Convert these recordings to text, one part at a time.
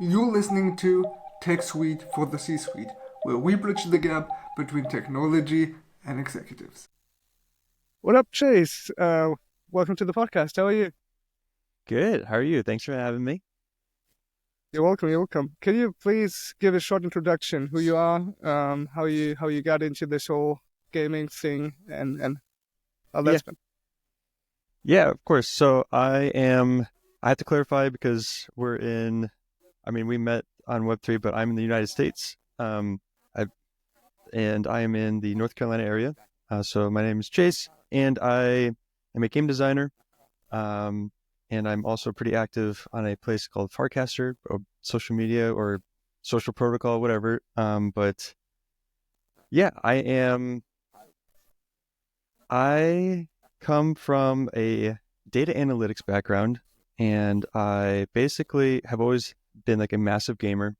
You're listening to Techsuite for the C-suite, where we bridge the gap between technology and executives. What up, Chase? Welcome to the podcast. How are you? Good. How are you? Thanks for having me. You're welcome. You're welcome. Can you please give a short introduction, who you are, how you got into this whole gaming thing, and how Yeah. that's been? Yeah, of course. I have to clarify because we met on Web3, but I'm in the United States. And I am in the North Carolina area. So my name is Chase, and I am a game designer. Um, and I'm also pretty active on a place called Farcaster, or social media or social protocol, whatever. But yeah, I come from a data analytics background, and I basically have always been like a massive gamer.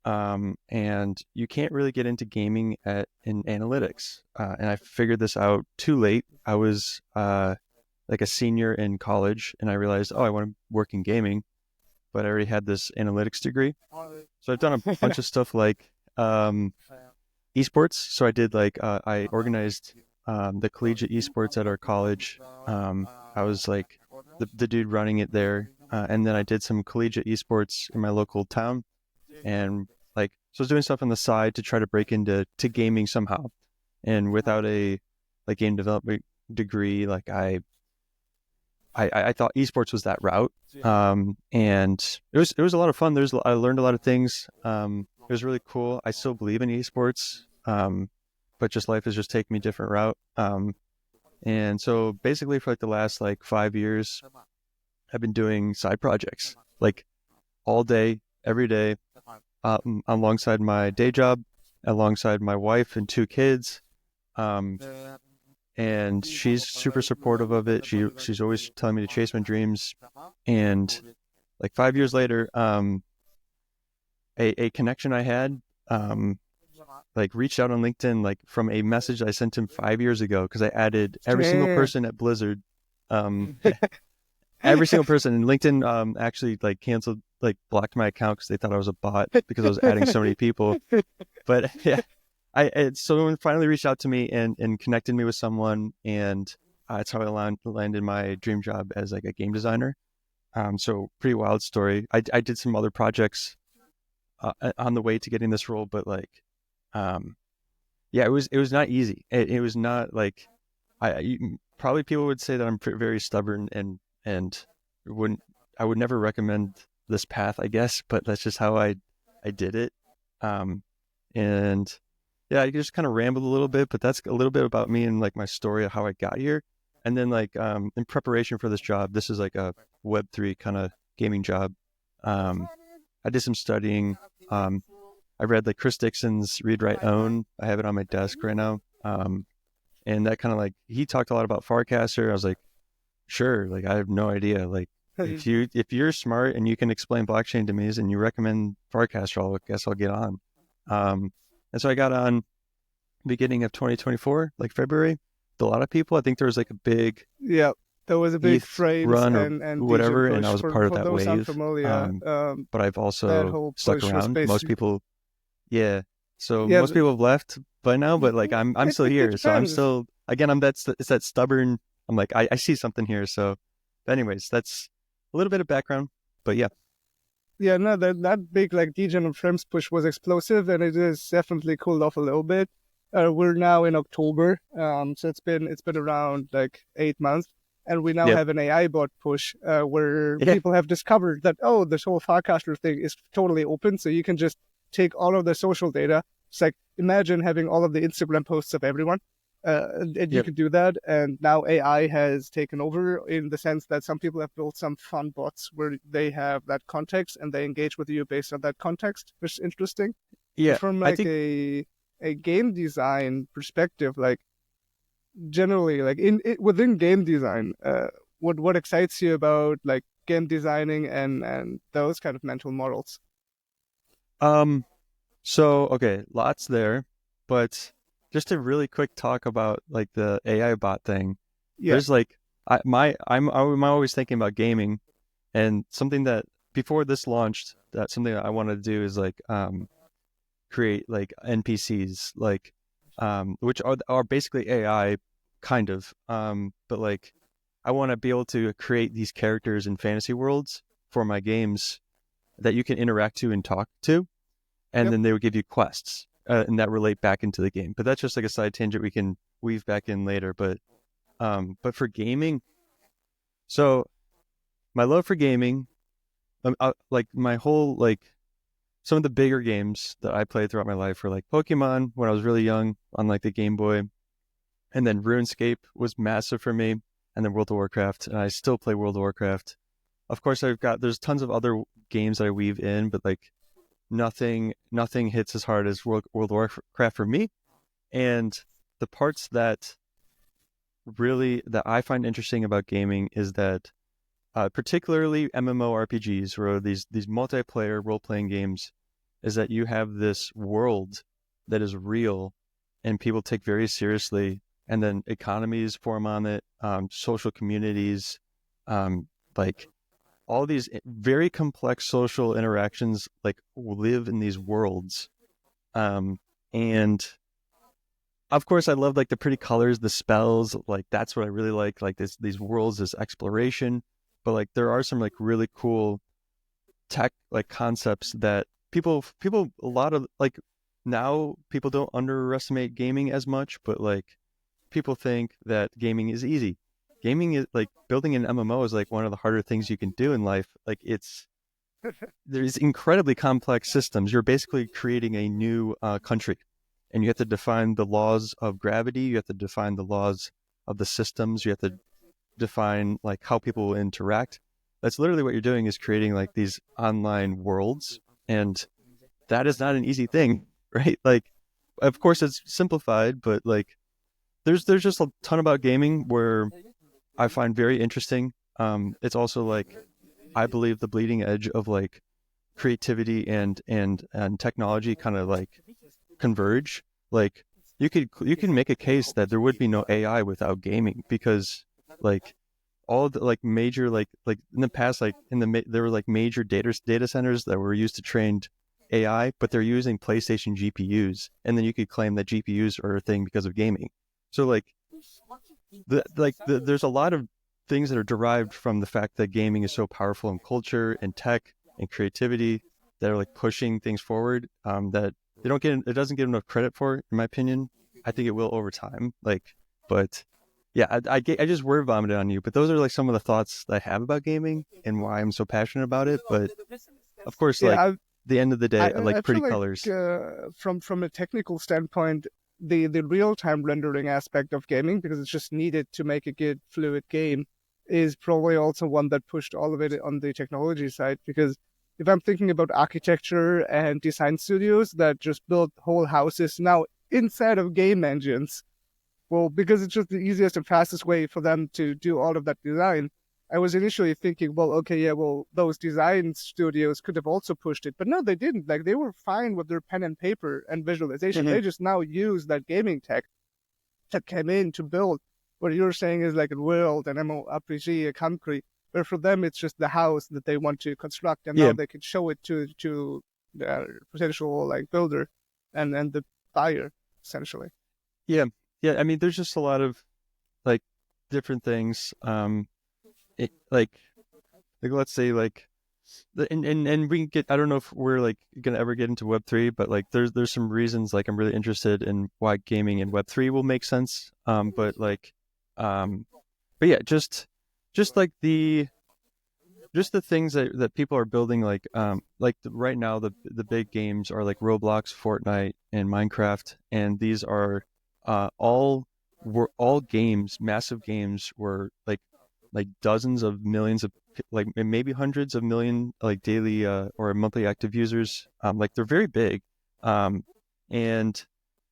And you can't really get into gaming in analytics. And I figured this out too late. I was like a senior in college, and I realized, oh, I want to work in gaming, but I already had this analytics degree. So I've done a bunch of stuff like esports. So I organized the collegiate esports at our college. I was like the dude running it there. And then I did some collegiate esports in my local town. And so I was doing stuff on the side to try to break into gaming somehow. And without a game development degree, I thought esports was that route. And it was a lot of fun. I learned a lot of things. It was really cool. I still believe in esports. But just life has just taken me a different route. And so basically for the last 5 years, I've been doing side projects all day, every day, alongside my day job, alongside my wife and two kids. Um, and she's super supportive of it. She's always telling me to chase my dreams. And 5 years later, a connection I had, reached out on LinkedIn, from a message I sent him 5 years ago, because I added every single Damn. person at Blizzard, um, every single person. And LinkedIn actually canceled, blocked my account because they thought I was a bot because I was adding so many people. But yeah, someone finally reached out to me and connected me with someone, and that's how I landed my dream job as a game designer. So pretty wild story. I did some other projects on the way to getting this role, but um, yeah, it was not easy. It was not probably people would say that I'm very stubborn, and wouldn't I would never recommend this path, I guess, but that's just how I did it. Um, and yeah, I just kind of rambled a little bit, but that's a little bit about me and my story of how I got here. And then in preparation for this job, this is a Web3 kind of gaming job. Um, I did some studying. I read Chris Dixon's Read Write Own. I have it on my desk right now. And that kind of he talked a lot about Farcaster. I was like, sure, I have no idea. If you're smart and you can explain blockchain to me and you recommend Farcaster, I guess I'll get on. And so I got on beginning of 2024, February. With a lot of people, I think there was a big Yeah, there was a big ETH frames run or and degen whatever, and I push was a part of for that those wave. unfamiliar. But I've That also whole stuck push was around. Most basically people, yeah. So yeah. most people have left by now, but I'm It, still it here. So I'm depends. still, again, it's that stubborn. I'm I see something here. So, anyways, that's a little bit of background. But yeah, Yeah, no, that big degen and frames push was explosive, and it is definitely cooled off a little bit. We're now in October, so it's been around 8 months, and we now yep, have an AI bot push where yeah, people have discovered that this whole Farcaster thing is totally open, so you can just take all of the social data. It's imagine having all of the Instagram posts of everyone, and you yep, can do that. And now AI has taken over in the sense that some people have built some fun bots where they have that context and they engage with you based on that context, which is interesting. But yeah. from I think a game design perspective, generally, within game design, what excites you about game designing and those kind of mental models? um. So okay, lots there, but just a really quick talk about the AI bot thing. Yeah, There's I'm always thinking about gaming, and something that before this launched, that something that I wanted to do is like create like NPCs, like which are basically AI kind of, but like I want to be able to create these characters in fantasy worlds for my games that you can interact to and talk to, and Yep. then they would give you quests and that relate back into the game. But that's just like a side tangent we can weave back in later. But for gaming, so my love for gaming, like my whole like some of the bigger games that I played throughout my life were like Pokemon when I was really young on like the Game Boy, and then RuneScape was massive for me, and then World of Warcraft, and I still play World of Warcraft. Of course, there's tons of other games that I weave in, but like nothing hits as hard as World of Warcraft for me. And the parts that I find interesting about gaming is that particularly MMORPGs or these multiplayer role-playing games, is that you have this world that is real and people take very seriously, and then economies form on it, social communities, like all these very complex social interactions like live in these worlds. And of course I love like the pretty colors, the spells, like that's what I really like these worlds, this exploration. But like there are some like really cool tech like concepts that people a lot of like, now people don't underestimate gaming as much, but like people think that gaming is easy. Gaming is like building an MMO is like one of the harder things you can do in life. Like there's incredibly complex systems. You're basically creating a new country, and you have to define the laws of gravity. You have to define the laws of the systems. You have to define like how people will interact. That's literally what you're doing, is creating like these online worlds, and that is not an easy thing, right? Like, of course it's simplified, but like there's just a ton about gaming where I find very interesting. It's also like, I believe the bleeding edge of like creativity and technology kind of like converge. Like you can make a case that there would be no AI without gaming, because like all the like major like in the past, like there were like major data centers that were used to train AI, but they're using PlayStation GPUs, and then you could claim that GPUs are a thing because of gaming. So like there's a lot of things that are derived from the fact that gaming is so powerful in culture and tech and creativity, that are like pushing things forward, that it doesn't get enough credit for, in my opinion. I think it will over time. Like, but yeah, I just word vomited on you, but those are like some of the thoughts that I have about gaming and why I'm so passionate about it. But of course, like the end of the day, I like pretty feel colors. From a technical standpoint, the real-time rendering aspect of gaming, because it's just needed to make a good fluid game, is probably also one that pushed all of it on the technology side. Because if I'm thinking about architecture and design studios that just build whole houses now inside of game engines, well, because it's just the easiest and fastest way for them to do all of that design, I was initially thinking, well, okay, yeah, well, those design studios could have also pushed it. But no, they didn't. Like, they were fine with their pen and paper and visualization. Mm-hmm. They just now use that gaming tech that came in to build what you're saying is like a world, an MMORPG, a country, where for them it's just the house that they want to construct, and now they can show it to the potential like builder and the buyer, essentially. Yeah. I mean, there's just a lot of like different things. Like let's say like and we can get, I don't know if we're like gonna ever get into Web3, but like there's some reasons like I'm really interested in why gaming in Web3 will make sense. But yeah, just like the things that people are building, like right now the big games are like Roblox, Fortnite, and Minecraft, and these are all games, massive games, where like dozens of millions of, like maybe hundreds of million like daily or monthly active users. Like they're very big, and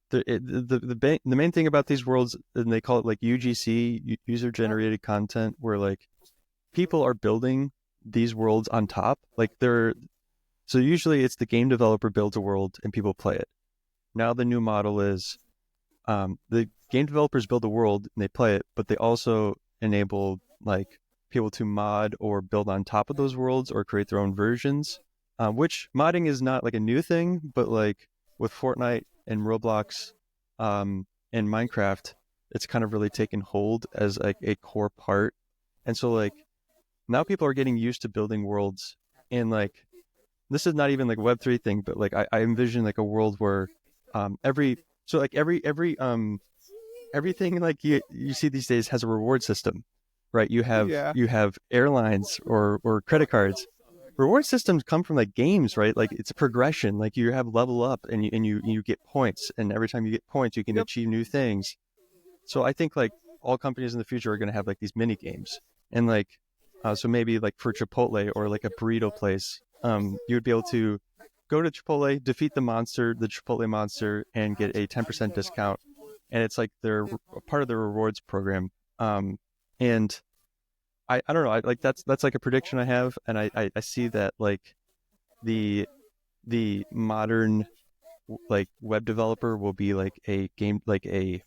the main thing about these worlds, and they call it like UGC, user generated content, where like people are building these worlds on top. Like so usually it's the game developer builds a world and people play it. Now the new model is the game developers build a world and they play it, but they also enable like people to mod or build on top of those worlds or create their own versions, which modding is not like a new thing, but like with Fortnite and Roblox and Minecraft, it's kind of really taken hold as like a core part. And so like now people are getting used to building worlds, and like this is not even like a Web3 thing, but like I envision like a world where every everything like you see these days has a reward system, right? You have airlines or credit cards. Reward systems come from like games, right? Like it's a progression. Like you have level up and you get points, and every time you get points, you can achieve new things. So I think like all companies in the future are going to have like these mini games, and like so maybe like for Chipotle or like a burrito place, you would be able to go to Chipotle, defeat the Chipotle monster, and get a 10% discount. And it's like they're a part of the rewards program. And I don't know, like that's like a prediction I have, and I see that like the modern like web developer will be like a game like a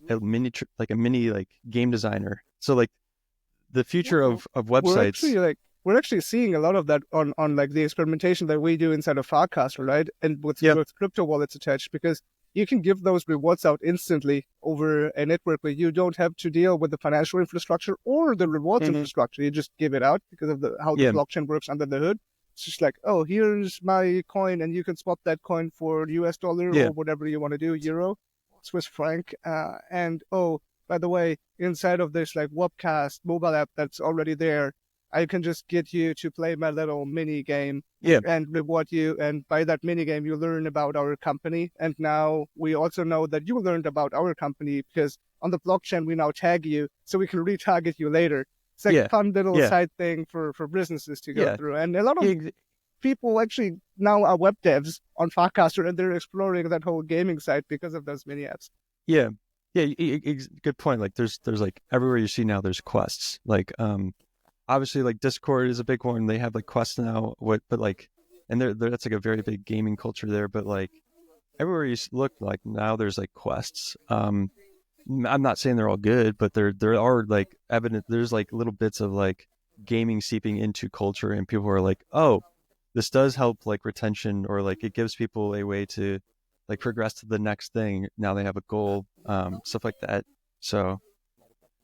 mini like game designer. So like the future of websites. We're actually seeing a lot of that on like the experimentation that we do inside of Farcaster, right? And with crypto wallets attached, because you can give those rewards out instantly over a network where you don't have to deal with the financial infrastructure or the rewards infrastructure. You just give it out because of how the blockchain works under the hood. It's just like, oh, here's my coin, and you can swap that coin for US dollar or whatever you want to do, euro, Swiss franc, and oh, by the way, inside of this like webcast mobile app that's already there, I can just get you to play my little mini game and reward you. And by that mini game, you learn about our company. And now we also know that you learned about our company because on the blockchain, we now tag you so we can retarget you later. It's like a fun little side thing for businesses to go through. And a lot of people actually now are web devs on Farcaster, and they're exploring that whole gaming side because of those mini apps. Yeah. Good point. Like there's like everywhere you see now, there's quests. Like obviously like Discord is a big one. They have like quests now. But like, and that's like a very big gaming culture there. But like everywhere you look, like now there's like quests. I'm not saying they're all good, but there are like evident. There's like little bits of like gaming seeping into culture, and people are like, oh, this does help like retention, or like it gives people a way to like progress to the next thing. Now they have a goal, stuff like that. So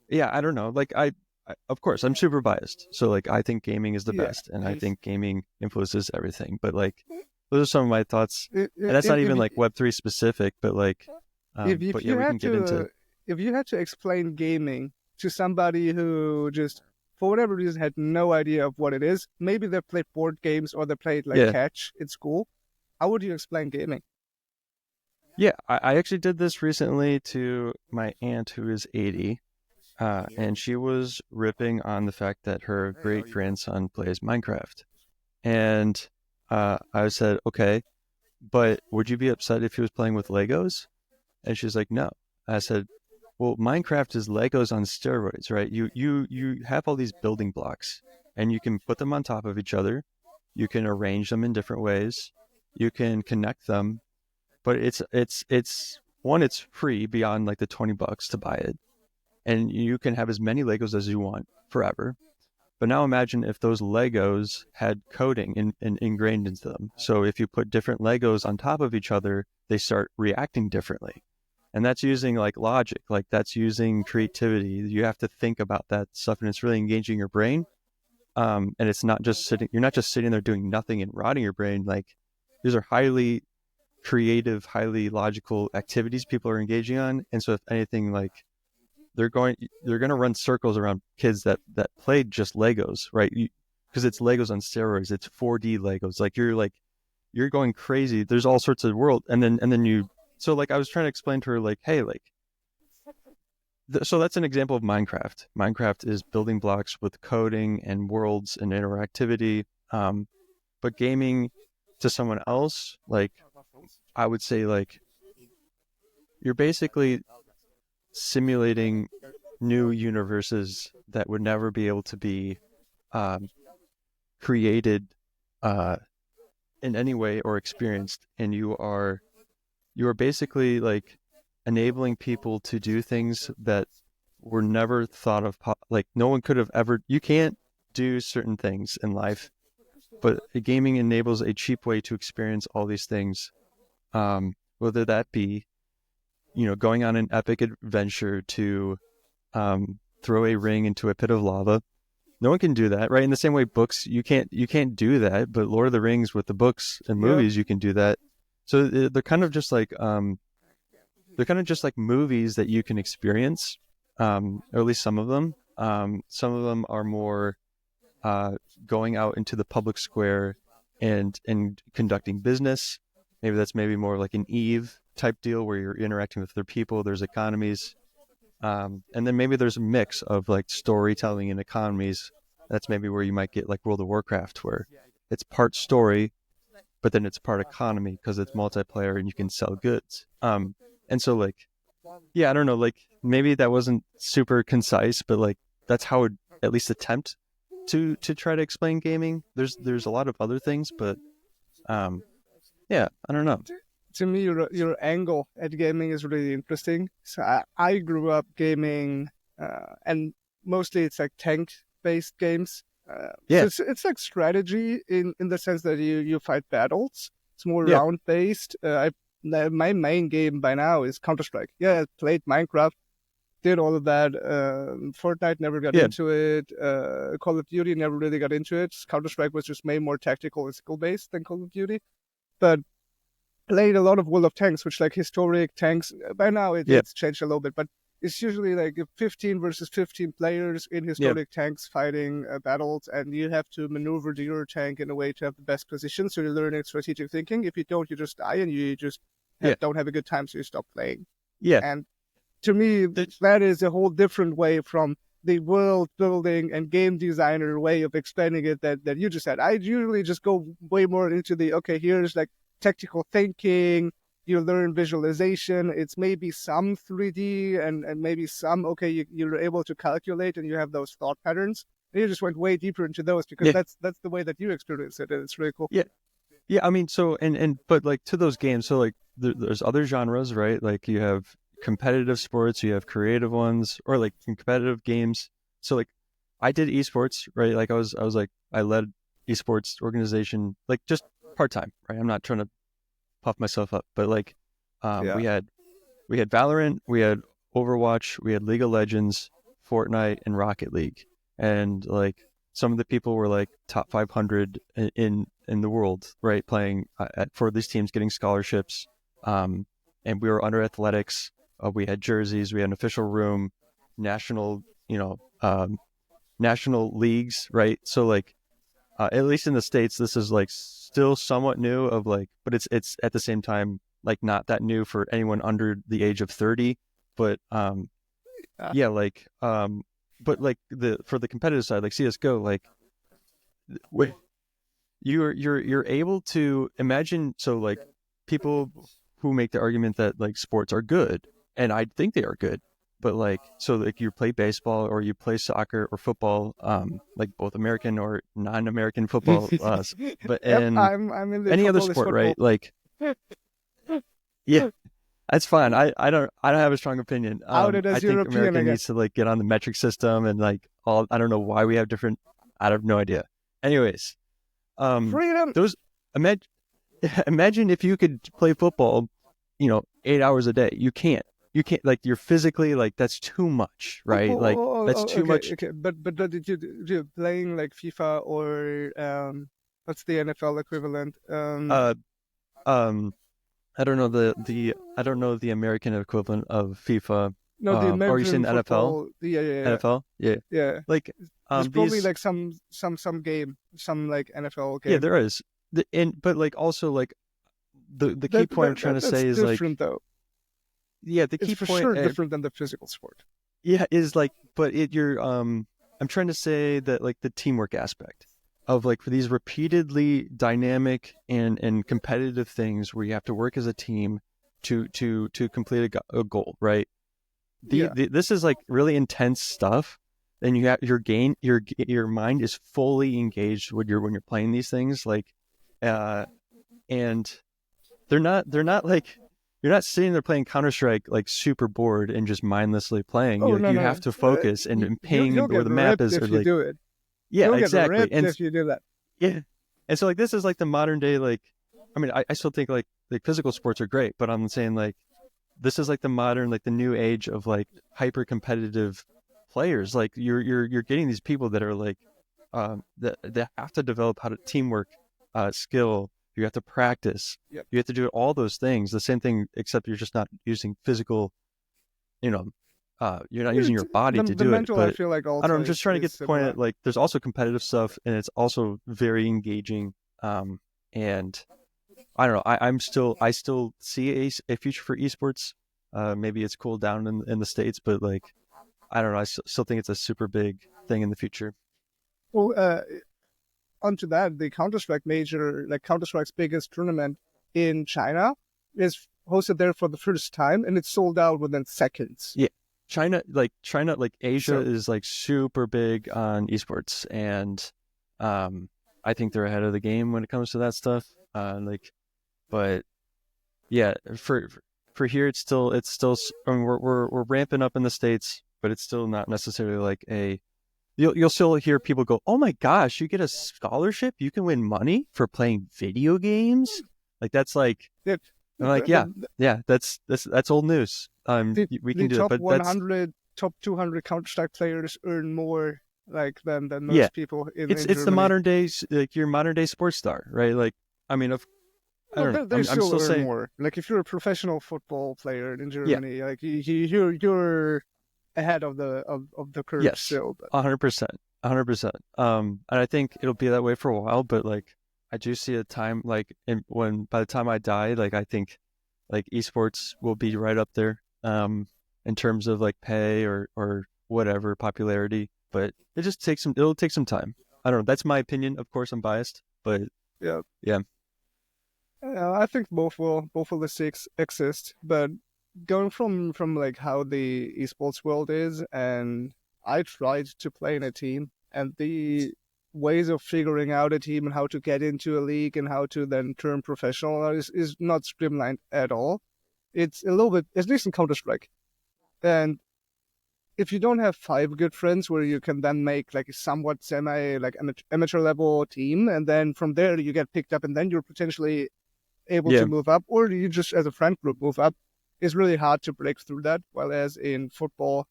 yeah, I don't know. Like I of course I'm super biased. So like I think gaming is the best, and I think gaming influences everything. But like those are some of my thoughts, and that's not even like Web3 specific, but like if you had to explain gaming to somebody who just for whatever reason had no idea of what it is, maybe they played board games or they played like catch in school, how would you explain gaming? Yeah, I actually did this recently to my aunt who is 80, and she was ripping on the fact that her great grandson plays Minecraft. And I said, okay, but would you be upset if he was playing with Legos? And she's like, no. I said, well, Minecraft is Legos on steroids, right? You have all these building blocks, and you can put them on top of each other. You can arrange them in different ways. You can connect them. But it's free beyond like the $20 to buy it, and you can have as many Legos as you want forever. But now imagine if those Legos had coding ingrained into them. So if you put different Legos on top of each other, they start reacting differently, and that's using like logic, like that's using creativity. You have to think about that stuff, and it's really engaging your brain. And it's not just you're not just sitting there doing nothing and rotting your brain. Like these are highly creative, highly logical activities people are engaging on. And so if anything, like they're going to run circles around kids that played just Legos, right? Because it's Legos on steroids. It's 4D Legos. Like you're going crazy. There's all sorts of world. And then so like I was trying to explain to her like, hey, like, so that's an example of Minecraft. Minecraft is building blocks with coding and worlds and interactivity. But gaming to someone else, like I would say like you're basically simulating new universes that would never be able to be created in any way or experienced, and you are basically like enabling people to do things that were never thought of, like no one could have ever, you can't do certain things in life, but gaming enables a cheap way to experience all these things. Whether that be, going on an epic adventure to throw a ring into a pit of lava. No one can do that, right? In the same way, books, you can't do that, but Lord of the Rings with the books and movies, you can do that. So they're kind of just like movies that you can experience, or at least some of them. Some of them are more going out into the public square and conducting business. Maybe more like an Eve type deal where you're interacting with other people. There's Economies. And then maybe there's a mix of like storytelling and Economies. That's maybe where you might get like World of Warcraft, where it's part story, but then it's part economy because it's multiplayer and you can sell goods. And so like, yeah, I don't know, like maybe that wasn't super concise, but like that's how I would at least attempt to try to explain gaming. There's a lot of other things, but yeah, I don't know. To me, your angle at gaming is really interesting. So I grew up gaming, and mostly it's like tank-based games. So it's like strategy in the sense that you fight battles. It's more round-based. My main game by now is Counter-Strike. Yeah, I played Minecraft, did all of that. Fortnite never got into it. Call of Duty never really got into it. Counter-Strike was just way more tactical and skill-based than Call of Duty. But played a lot of World of Tanks, which like historic tanks. By now it's changed a little bit, but it's usually like 15 versus 15 players in historic tanks fighting battles, and you have to maneuver your tank in a way to have the best position. So you're learning strategic thinking. If you don't, you just die and you just don't have a good time, so you stop playing. Yeah. And to me, that is a whole different way from the world building and game designer way of explaining it that you just said. I usually just go way more into here's like tactical thinking, you learn visualization, it's maybe some 3D and maybe some, you're able to calculate and you have those thought patterns. And you just went way deeper into those because that's the way that you experience it, and it's really cool. Yeah, I mean, so, but like to those games, so like there's other genres, right? Like you have competitive sports, you have creative ones, or like competitive games. So like I did esports, right? Like I led esports organization, like just part-time, right? I'm not trying to puff myself up, but like we had Valorant, we had Overwatch, we had League of Legends, Fortnite, and Rocket League, and like some of the people were like top 500 in the world, right, playing for these teams, getting scholarships, and we were under athletics. We had jerseys, we had an official room, national leagues, right? So like at least in the States, this is like still somewhat new of like, but it's at the same time like not that new for anyone under the age of 30. But but like for the competitive side, like CS:GO, like you're able to imagine. So like people who make the argument that like sports are good, and I think they are good. But like, so like you play baseball or you play soccer or football, like both American or non-American football, but and I'm in any other sport, right? Like, yeah, that's fine. I don't have a strong opinion. I think America needs to like get on the metric system and like I don't know why we have different. I have no idea. Anyways, freedom. Imagine if you could play football, 8 hours a day. You can't, like, you're physically like, that's too much, right? That's too much. Okay. But did you playing like FIFA or what's the NFL equivalent? I don't know the American equivalent of FIFA. No, the American or you saying football, NFL? Yeah. NFL? Yeah. Like there's probably like some game, some like NFL game. Yeah, there is. But like also like the key point I'm trying to say is different, though. Yeah, the key it's for point sure different than the physical sport. Yeah, is like, but I'm trying to say that like the teamwork aspect of like for these repeatedly dynamic and competitive things where you have to work as a team to complete a goal, right? This is like really intense stuff, and you have your mind is fully engaged when you're playing these things, like and they're not like you're not sitting there playing Counter-Strike like super bored and just mindlessly playing. Oh, You have to focus and ping you'll where get the map ripped is, or if you like, do it. yeah, You'll get exactly. ripped And if you do that. yeah, and so like this is like the modern day, like, I mean, I still think like physical sports are great, but I'm saying like this is like the modern, like the new age of like hyper competitive players. Like you're getting these people that are like that have to develop how to teamwork, skill. You have to practice. Yep. You have to do all those things. The same thing, except you're just not using physical. You know, you're not using your body to The do it. mental, I But feel like I also don't know. I'm just trying to get is the point similar. at like there's also competitive stuff, and it's also very engaging. And I don't know. I still see a future for esports. Maybe it's cooled down in the States, but like, I don't know. I still think it's a super big thing in the future. Well, onto that, the Counter-Strike major, like Counter-Strike's biggest tournament in China, is hosted there for the first time, and it's sold out within seconds. Yeah. China, like Asia So- is like super big on esports, and I think they're ahead of the game when it comes to that stuff. But yeah, for here, it's still, I mean, we're ramping up in the States, but it's still not necessarily like a, you'll still hear people go, oh my gosh, you get a scholarship, you can win money for playing video games. Like that's like, the, I'm like, the, yeah, that's old news. We can the do that, top but that's 100, top 200 Counter-Strike players earn more like than most yeah. people in It's Germany. the modern days, like your modern day sports star, right? Like, I mean, I don't know. They I'm still still earn saying, more. Like if you're a professional football player in yeah, Germany, like you're ahead of the curve yes, still. But 100%, 100%. And I think it'll be that way for a while, but like, I do see a time like when by the time I die, like I think like esports will be right up there, in terms of like pay or whatever popularity. But it'll take some time. I don't know. That's my opinion. Of course, I'm biased, but yeah, yeah, I think both will exist. But going from like how the esports world is, and I tried to play in a team, and the ways of figuring out a team and how to get into a league and how to then turn professional is not streamlined at all. It's a little bit, at least in Counter-Strike. And if you don't have 5 good friends where you can then make like a somewhat semi like amateur level team, and then from there you get picked up, and then you're potentially able yeah, to move up, or you just as a friend group move up, it's really hard to break through that. While as in football,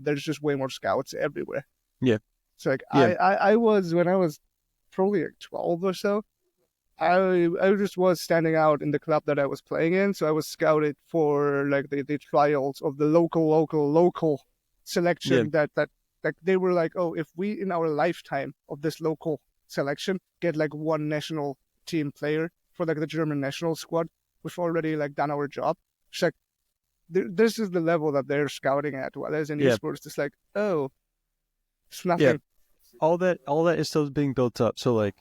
there's just way more scouts everywhere. yeah, So like yeah, I was, when I was probably like 12 or so, I just was standing out in the club that I was playing in. So I was scouted for like the trials of the local yeah, selection that like they were like, oh, if we in our lifetime of this local selection get like one national team player for like the German national squad, we've already like done our job. It's like this is the level that they're scouting at. While as in yeah, esports, it's like, oh, it's yeah. nothing. All that is still being built up. So like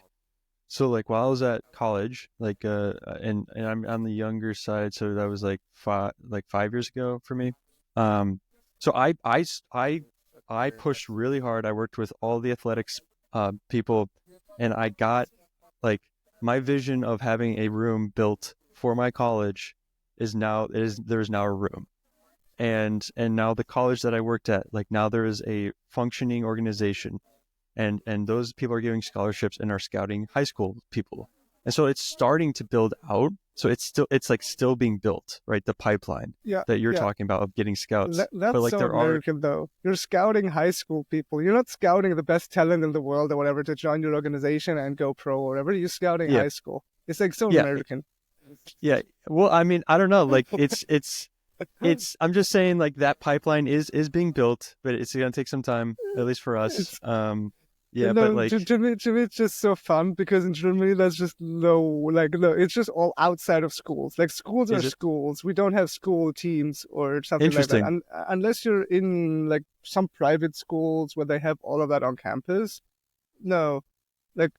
while I was at college, like and I'm on the younger side, so that was like 5 years ago for me. So I pushed really hard. I worked with all the athletics people, and I got like my vision of having a room built for my college there's now a room. And now the college that I worked at, like now there is a functioning organization, and those people are giving scholarships and are scouting high school people, and so it's starting to build out. So it's like still being built, right? The pipeline Yeah, that you're yeah. talking about of getting scouts, but That's like so there are, American, though. You're scouting high school people. You're not scouting the best talent in the world or whatever to join your organization and go pro or whatever. You're scouting yeah, high school. It's like so yeah, American. yeah. Well, I mean, I don't know, like I'm just saying like that pipeline is being built, but it's gonna take some time, at least for us. It's, Yeah, but no, like, to me, it's just so fun because in Germany, there's just no, it's just all outside of schools. Like schools are is it schools. We don't have school teams or something like that. interesting? Unless you're in like some private schools where they have all of that on campus. No, like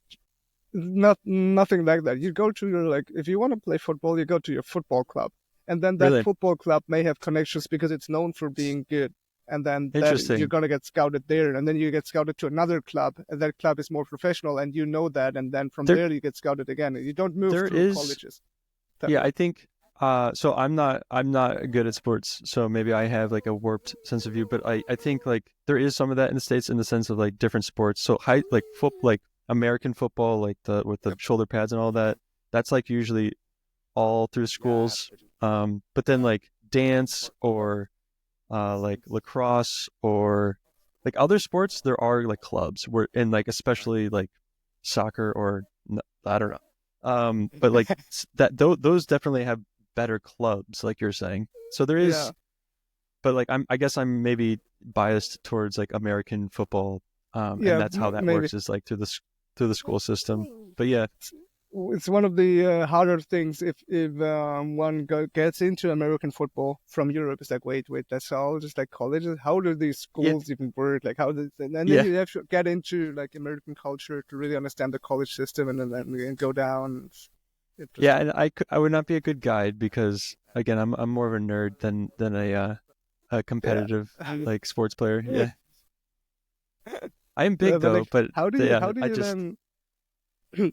nothing like that. You go to your like if you want to play football, you go to your football club, and then that Really football club may have connections because it's known for being good, and then that you're interesting. gonna get scouted there, and then you get scouted to another club, and that club is more professional, and you know that, and then from There there you get scouted again. You don't move there through is colleges that Yeah, way. So I'm not good at sports, so maybe I have like a warped sense of view, but I think like there is some of that in the States in the sense of like different sports. So like American football, like with the shoulder pads and all that, that's like usually all through schools. But then like dance or like lacrosse or like other sports, there are like clubs where, and like especially like soccer or I don't know. But like those definitely have better clubs, like you're saying. So there is, Yeah, but like I guess I'm maybe biased towards like American football, and yeah, that's how that maybe. works is like through the school system. But yeah, It's one of the harder things if one gets into American football from Europe. It's like, wait, that's all just like colleges. How do these yeah, schools even work? Like, how does and then yeah, you have to get into like American culture to really understand the college system, and then go down. It's yeah. interesting. And I would not be a good guide because again, I'm more of a nerd than a Yeah. competitive like sports player. Yeah, I am big But though, like, but how yeah, do I you just then?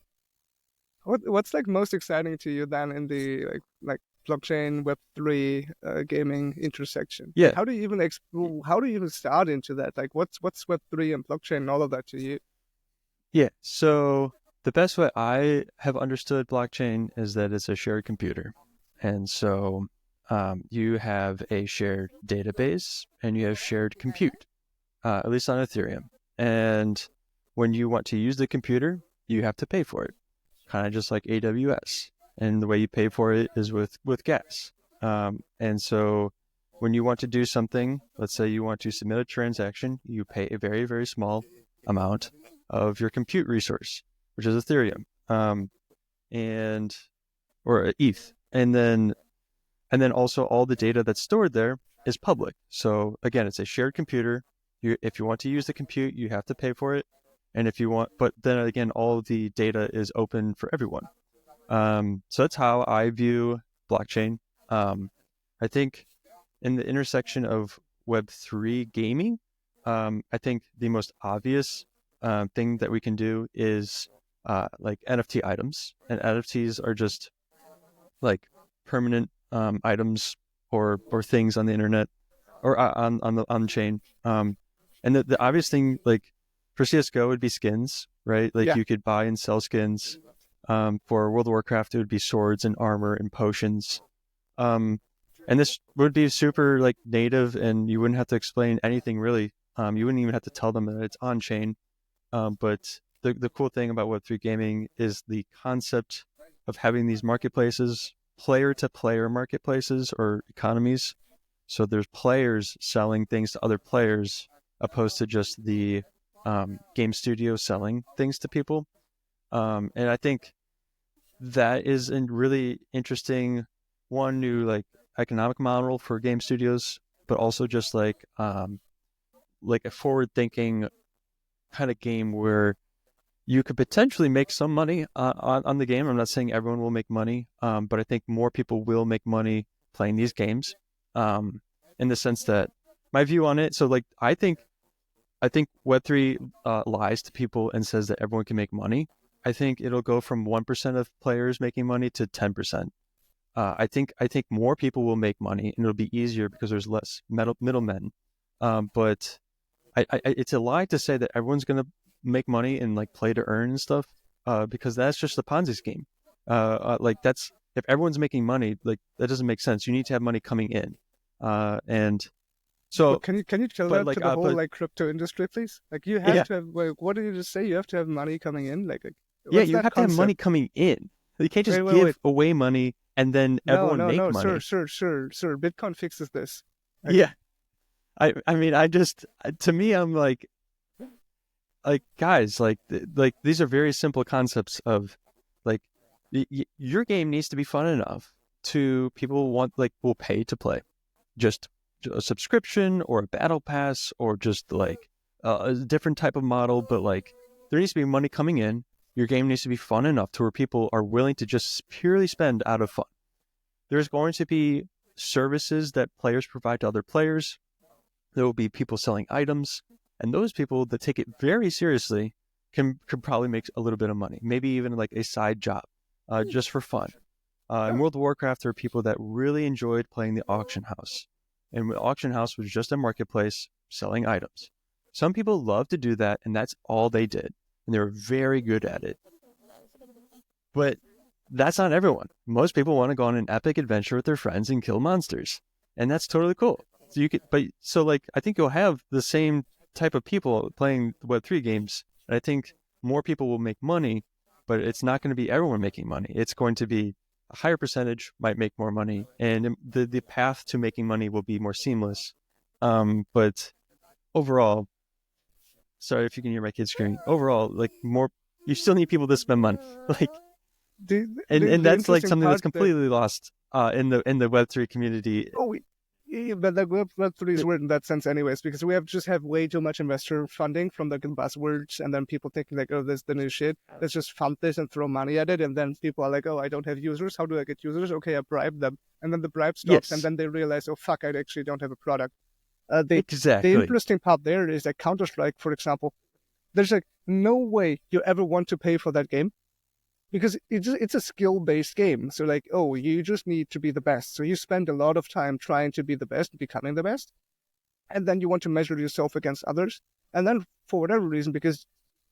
What's like most exciting to you then in the like blockchain Web3 gaming intersection? Like, yeah. how do you even how do you even start into that? Like, what's Web3 and blockchain and all of that to you? Yeah, so the best way I have understood blockchain is that it's a shared computer. And so you have a shared database and you have shared compute, at least on Ethereum. And when you want to use the computer, you have to pay for it, kind of just like AWS. And the way you pay for it is with gas. And so when you want to do something, let's say you want to submit a transaction, you pay a very, very small amount of your compute resource, which is Ethereum, and or ETH, and then also all the data that's stored there is public. So again, it's a shared computer. If you want to use the compute, you have to pay for it, and if you want, but then again, all the data is open for everyone. So that's how I view blockchain. I think in the intersection of Web3 gaming, I think the most obvious thing that we can do is like NFT items. And NFTs are just like permanent items or things on the internet or on chain. And the obvious thing, like for CS:GO, would be skins, right? Like Yeah, you could buy and sell skins. For World of Warcraft, it would be swords and armor and potions. Um, and this would be super like native, and you wouldn't have to explain anything really. You wouldn't even have to tell them that it's on chain. But the cool thing about Web3 gaming is the concept of having these marketplaces, player to player marketplaces or economies. So there's players selling things to other players, opposed to just the game studio selling things to people. And I think that is a really interesting one new like economic model for game studios, but also just like a forward thinking kind of game where you could potentially make some money on the game. I'm not saying everyone will make money, but I think more people will make money playing these games. In the sense that my view on it, so like I think Web3 lies to people and says that everyone can make money. I think it'll go from 1% of players making money to 10%. I think more people will make money and it'll be easier because there's less middlemen. But it's a lie to say that everyone's gonna make money and like play to earn and stuff, because that's just a Ponzi scheme. Like that's if everyone's making money, like that doesn't make sense. You need to have money coming in, and but so, can you tell but that like, to the whole but like crypto industry, please? Like, you have yeah, to have. Like, what did you just say? You have to have money coming in. Like yeah, what's you that have to have money concept? coming in. You can't Wait, just wait, wait. give away money and then No, everyone no, make no, sir, money. sir, sir, sir. Bitcoin fixes this. Like, Yeah, I mean, I just to me, I'm like guys, like these are very simple concepts of like your game needs to be fun enough to people want like will pay to play just a subscription or a battle pass or just like a different type of model, but like there needs to be money coming in. Your game needs to be fun enough to where people are willing to just purely spend out of fun. There's going to be services that players provide to other players. There will be people selling items, and those people that take it very seriously can probably make a little bit of money, maybe even like a side job, just for fun. In World of Warcraft, there were people that really enjoyed playing the auction house. And the auction house was just a marketplace selling items. Some people love to do that, and that's all they did. And they were very good at it. But that's not everyone. Most people want to go on an epic adventure with their friends and kill monsters. And that's totally cool. So you could, so like, I think you'll have the same type of people playing Web3 games. And I think more people will make money, but it's not going to be everyone making money. It's going to be a higher percentage might make more money, and the path to making money will be more seamless. But overall, sorry if you can hear my kids screaming. Overall, like more, you still need people to spend money. Like, and that's like something that's completely lost in the Web3 community. Oh, yeah, but the Web3 is weird in that sense anyways, because we just have way too much investor funding from the buzzwords, and then people thinking like, oh, this is the new shit. Let's just fund this and throw money at it. And then people are like, oh, I don't have users. How do I get users? Okay, I bribe them. And then the bribe stops, and then they realize, oh, fuck, I actually don't have a product. Exactly. The interesting part there is that Counter-Strike, for example, there's like no way you ever want to pay for that game, because it's a skill-based game. So like, oh, you just need to be the best. So you spend a lot of time trying to be the best, becoming the best. And then you want to measure yourself against others. And then for whatever reason,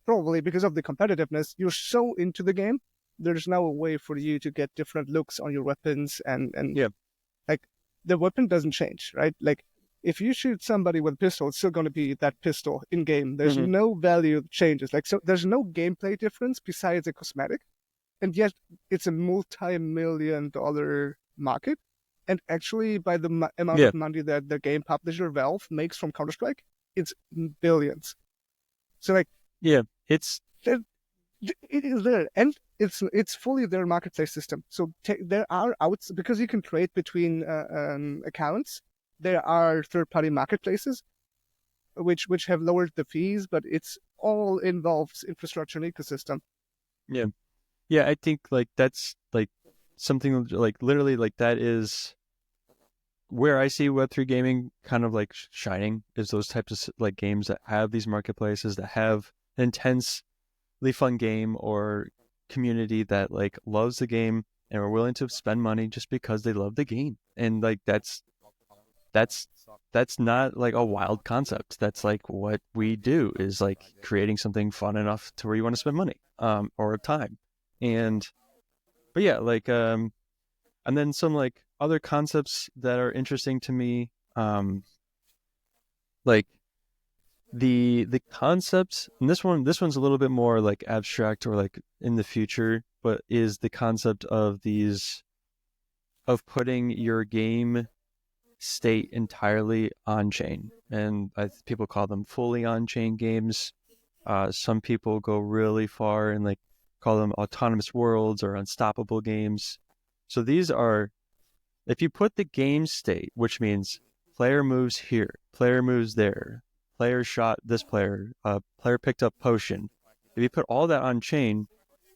probably because of the competitiveness, you're so into the game, there's now a way for you to get different looks on your weapons. And like, the weapon doesn't change, right? Like, if you shoot somebody with a pistol, it's still going to be that pistol in game. There's no value changes. Like, so there's no gameplay difference besides a cosmetic. And yet it's a multi-million-dollar market. And actually, by the amount of money that the game publisher Valve makes from Counter-Strike, it's billions. So like, it is there, and it's fully their marketplace system. So there are outs, because you can trade between accounts. There are third-party marketplaces, which have lowered the fees, but it's all involves infrastructure and ecosystem. Yeah, I think like that's like something like literally like that is where I see Web3 gaming kind of like shining, is those types of like games that have these marketplaces, that have an intensely fun game or community that like loves the game and are willing to spend money just because they love the game. And like that's not like a wild concept. That's like what we do, is like creating something fun enough to where you want to spend money or time. But yeah, like and then some like other concepts that are interesting to me, like the concepts, and this one's a little bit more like abstract or like in the future, but is the concept of putting your game state entirely on chain. And people call them fully on chain games. Some people go really far and like call them autonomous worlds or unstoppable games. So these are, if you put the game state, which means player moves here, player moves there, player shot this player, player picked up potion. If you put all that on chain,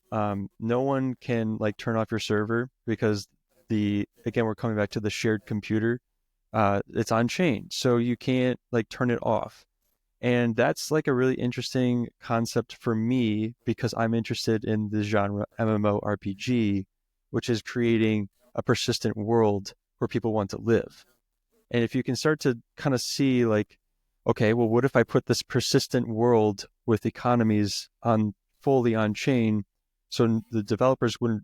no one can like turn off your server, because again, we're coming back to the shared computer. It's on chain, so you can't like turn it off. And that's like a really interesting concept for me, because I'm interested in the genre MMORPG, which is creating a persistent world where people want to live. And if you can start to kind of see like, okay, well, what if I put this persistent world with economies fully on chain, so the developers wouldn't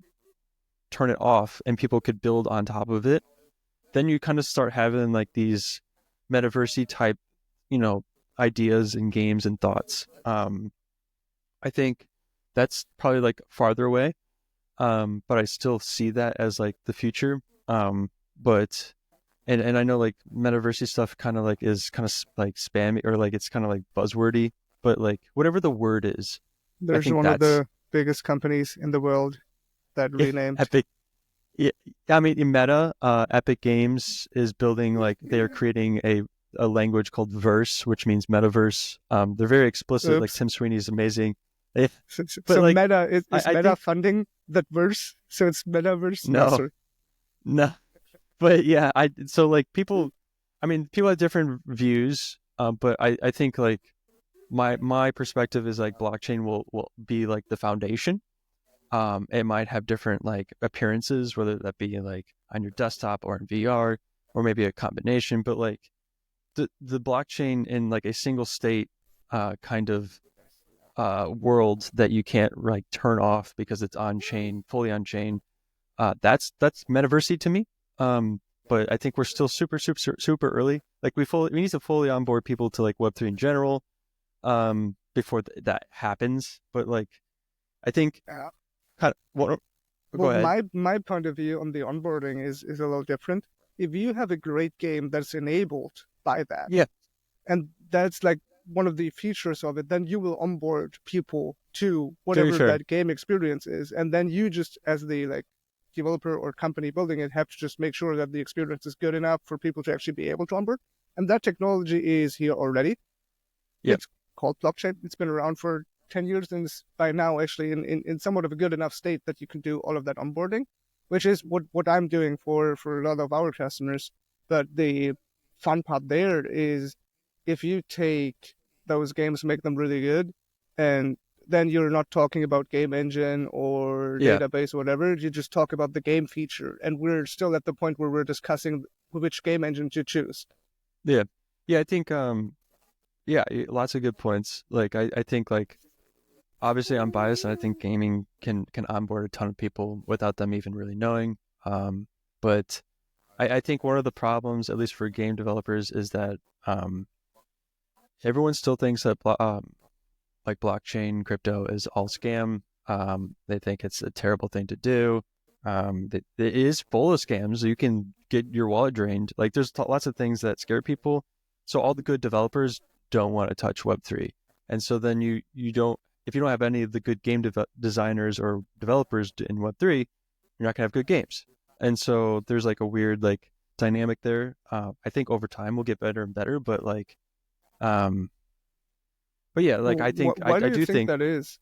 turn it off and people could build on top of it? Then you kind of start having like these metaversey type, ideas and games and thoughts. I think that's probably like farther away, but I still see that as like the future. But I know like metaversey stuff kind of like is kind of like spammy, or like it's kind of like buzzwordy, but like whatever the word is, there's one of the biggest companies in the world that renamed Epic. Yeah, I mean, in Meta, Epic Games is building, like, they are creating a language called Verse, which means metaverse. They're very explicit. Like, Tim Sweeney is amazing. So like, Meta is Meta think, funding that Verse? So it's Metaverse? No. But yeah, so like people have different views, but I think like my perspective is like blockchain will be like the foundation. It might have different like appearances, whether that be like on your desktop or in VR, or maybe a combination. But like the blockchain in like a single state kind of world that you can't like turn off because it's on chain, fully on chain. That's metaversy to me. But I think we're still super early. Like we need to fully onboard people to like Web3 in general before that happens. But like I think Yeah. kind of go Well, ahead. my point of view on the onboarding is a little different. If you have a great game that's enabled by that, Yeah, and that's like one of the features of it, then you will onboard people to very whatever fair. that game experience is, and then you just, as the like developer or company building it, have to just make sure that the experience is good enough for people to actually be able to onboard. And that technology is here already. Yeah, It's called blockchain. It's been around for 10 years and is by now actually in somewhat of a good enough state that you can do all of that onboarding, which is what I'm doing for a lot of our customers. But the fun part there is if you take those games, make them really good, and then you're not talking about game engine or yeah, database or whatever, you just talk about the game feature. And we're still at the point where we're discussing which game engine to choose. yeah, yeah. I think yeah, lots of good points. Like I think like obviously I'm biased, and I think gaming can onboard a ton of people without them even really knowing. But I think one of the problems, at least for game developers, is that everyone still thinks that like blockchain crypto is all scam. They think it's a terrible thing to do. It is full of scams. You can get your wallet drained. Like there's lots of things that scare people. So all the good developers don't want to touch Web3. And so then you don't, if you don't have any of the good game designers or developers in Web3, you're not gonna have good games. And so there's like a weird like dynamic there. I think over time we'll get better and better, but like, um, but yeah, like I think Why do I you do think think that is?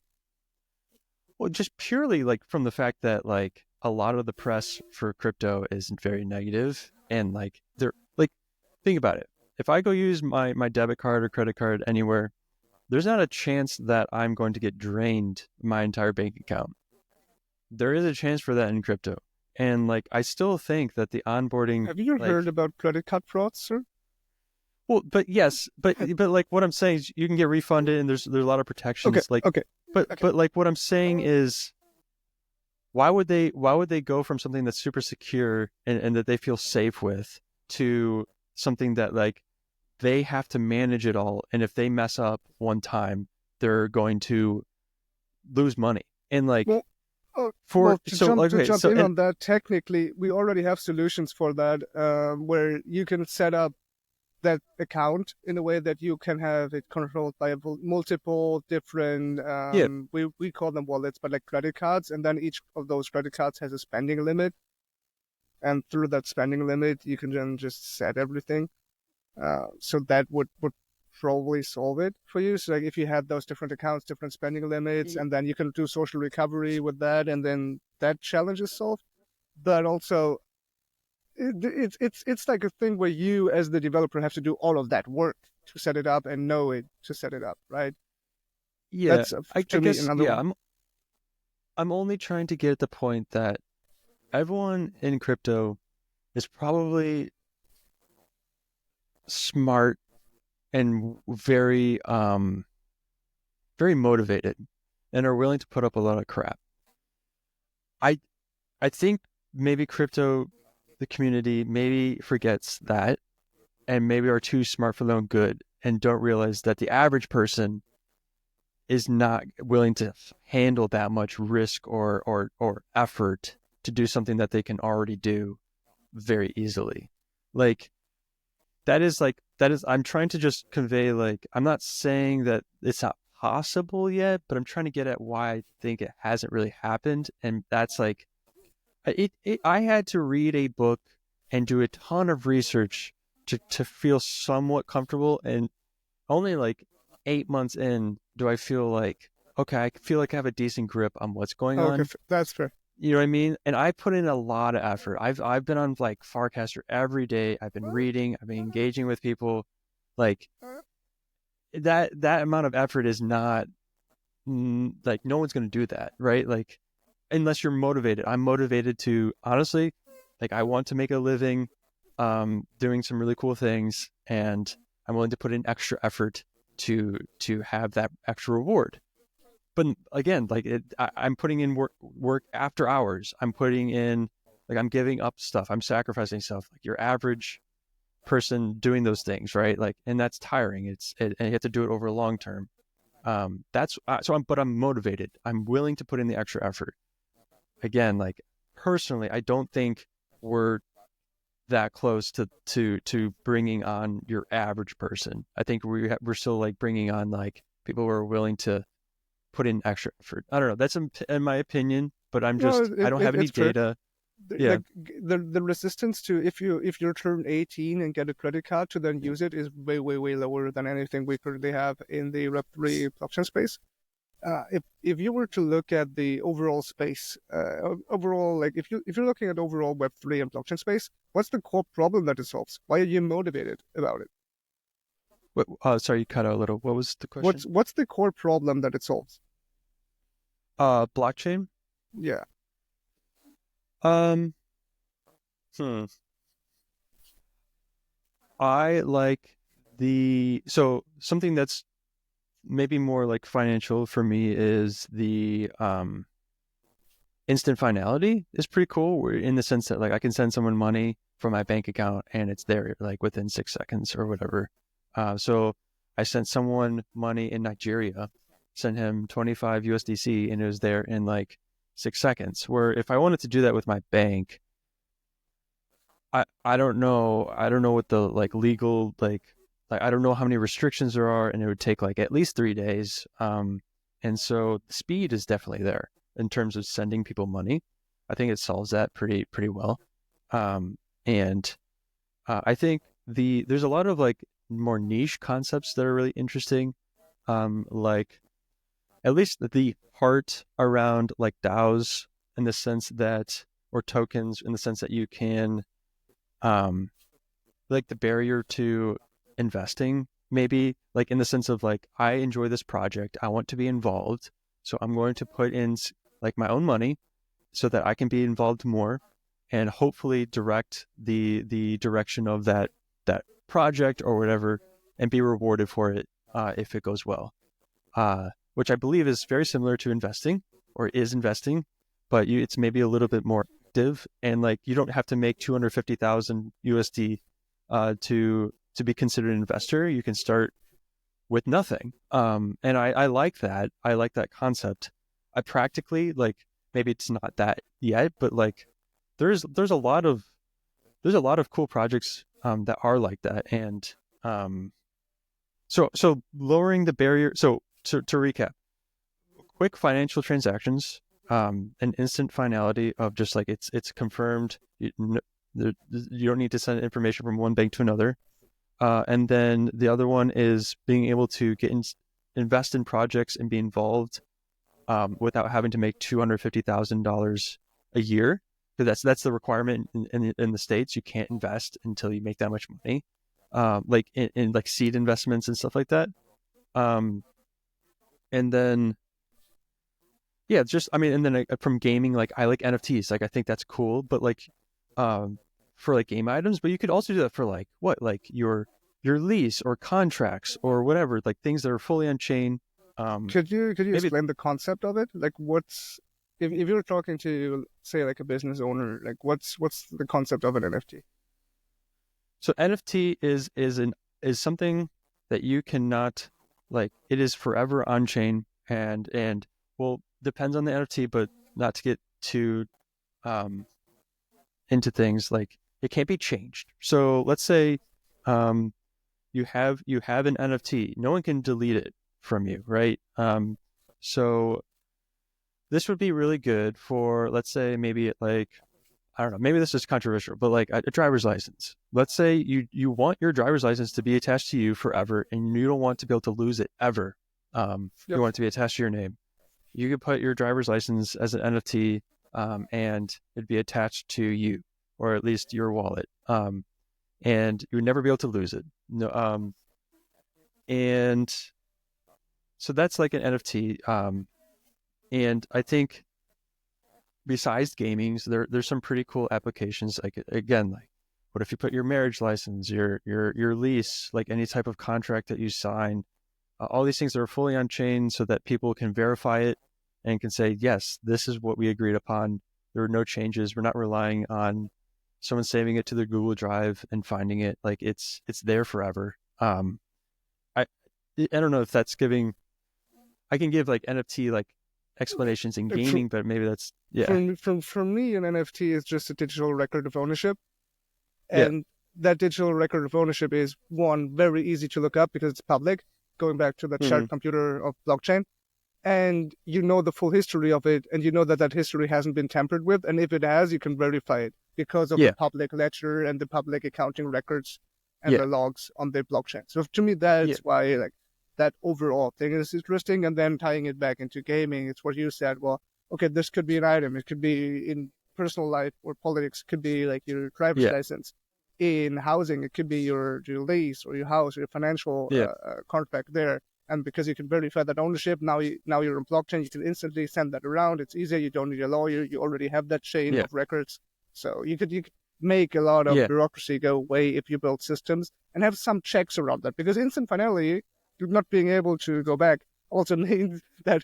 well, just purely like from the fact that like a lot of the press for crypto is very negative, and like they're like, think about it. If I go use my debit card or credit card anywhere, there's not a chance that I'm going to get drained my entire bank account. There is a chance for that in crypto. And like I still think that the onboarding Have you heard like about credit card fraud, sir? well, but yes, but like what I'm saying is you can get refunded and there's a lot of Okay, protections like okay, okay. but like what I'm saying is why would they go from something that's super secure and that they feel safe with to something that like they have to manage it all, and if they mess up one time they're going to lose money and like Well, for so to okay jump so in and on that, technically, we already have solutions for that, where you can set up that account in a way that you can have it controlled by multiple different, yeah we call them wallets, but like credit cards, and then each of those credit cards has a spending limit, and through that spending limit, you can then just set everything. So that would probably solve it for you. So like if you had those different accounts, different spending limits, and then you can do social recovery with that, and then that challenge is solved. But also, it's like a thing where you as the developer have to do all of that work to set it up and know it to set it up, right? yeah That's I to me guess another yeah one. I'm only trying to get at the point that everyone in crypto is probably smart and very motivated and are willing to put up a lot of crap. I I think maybe crypto the community maybe forgets that and maybe are too smart for their own good and don't realize that the average person is not willing to handle that much risk or effort to do something that they can already do very easily. Like that is I'm trying to just convey like I'm not saying that it's not possible yet, but I'm trying to get at why I think it hasn't really happened. And that's like I had to read a book and do a ton of research to feel somewhat comfortable, and only like 8 months in do I feel like okay, I feel like I have a decent grip on what's going Okay, on. that's fair. You know what I mean? And I put in a lot of effort. I've been on like Farcaster every day. I've been reading. I've been engaging with people. Like that amount of effort is not like no one's going to do that, right? Like unless you're motivated. I'm motivated to, honestly, like, I want to make a living doing some really cool things, and I'm willing to put in extra effort to have that extra reward. But again, like, I'm putting in work after hours. I'm putting in, like, I'm giving up stuff. I'm sacrificing stuff. Like your average person doing those things, right? Like, and that's tiring. And you have to do it over a long term. But I'm motivated. I'm willing to put in the extra effort. Again, like, personally, I don't think we're that close to bringing on your average person. I think we're still like bringing on like people who are willing to put in extra effort. I don't know. That's in my opinion, but I don't have any data. Yeah. Like the resistance to if you turn 18 and get a credit card to then use it is way lower than anything we currently have in the Web3 blockchain space. If you were to look at the overall space, overall, like if you're looking at overall Web3 and blockchain space, what's the core problem that it solves? Why are you motivated about it? Sorry, you cut out a little. What was the question? What's the core problem that it solves? Blockchain. Yeah. I like something that's maybe more like financial for me is the instant finality is pretty cool, in the sense that, like, I can send someone money from my bank account and it's there like within 6 seconds or whatever. So I sent someone money in Nigeria, sent him 25 USDC, and it was there in like 6 seconds. Where if I wanted to do that with my bank, I don't know what the like legal like I don't know how many restrictions there are, and it would take like at least 3 days. And so the speed is definitely there in terms of sending people money. I think it solves that pretty well. And I think there's a lot of like more niche concepts that are really interesting. Like at least the part around like DAOs, in the sense that, or tokens, in the sense that you can, like the barrier to investing, maybe, like in the sense of like, I enjoy this project, I want to be involved, so I'm going to put in like my own money so that I can be involved more, and hopefully direct the direction of that project or whatever, and be rewarded for it if it goes well. Which I believe is very similar to investing, or is investing, but it's maybe a little bit more active, and like you don't have to make 250,000 USD to be considered an investor. You can start with nothing. And I like that. I like that concept. I practically, like, maybe it's not that yet, but like there's a lot of cool projects that are like that. And so lowering the barrier. So to recap, quick financial transactions, an instant finality of just like it's confirmed. You don't need to send information from one bank to another. And then the other one is being able to invest in projects and be involved without having to make $250,000 a year, because that's the requirement in the States. You can't invest until you make that much money, like in like seed investments and stuff like that. And then yeah, just, I mean, and then from gaming, like I like NFTs, like I think that's cool, but like for like game items, but you could also do that for like like your lease or contracts or whatever, like things that are fully on chain. Could you explain the concept of it? Like, what's if you're talking to, say, like a business owner, like what's the concept of an NFT? So NFT is something that you cannot, like, it is forever on chain, and well, depends on the NFT, but not to get too into things, like it can't be changed. So let's say you have an NFT, no one can delete it from you, right? So this would be really good for, let's say, maybe like, I don't know, maybe this is controversial, but like a driver's license. Let's say you want your driver's license to be attached to you forever, and you don't want to be able to lose it ever. You want it to be attached to your name. You could put your driver's license as an NFT, and it'd be attached to you, or at least your wallet. And you would never be able to lose it. No, and so that's like an NFT. And I think besides gaming, so there's some pretty cool applications. Like again, like what if you put your marriage license, your lease, like any type of contract that you sign, all these things that are fully on chain so that people can verify it and can say, yes, this is what we agreed upon. There are no changes. We're not relying on someone saving it to their Google Drive and finding it. Like it's there forever. I don't know if that's giving. I can give like NFT like explanations in gaming, but maybe that's For me, an NFT is just a digital record of ownership, and that digital record of ownership is one very easy to look up because it's public. Going back to that shared computer of blockchain, and you know the full history of it, and you know that that history hasn't been tampered with, and if it has, you can verify it because of the public ledger and the public accounting records and the logs on the blockchain. So to me, that's why like that overall thing is interesting. And then tying it back into gaming, it's what you said. Well, okay, this could be an item. It could be in personal life or politics. It could be like your driver's license. In housing, it could be your lease or your house or your financial contract there. And because you can verify that ownership, now you're on blockchain, you can instantly send that around. It's easier. You don't need a lawyer. You already have that chain of records. So you could make a lot of bureaucracy go away if you build systems and have some checks around that. Because instant finality, not being able to go back, also means that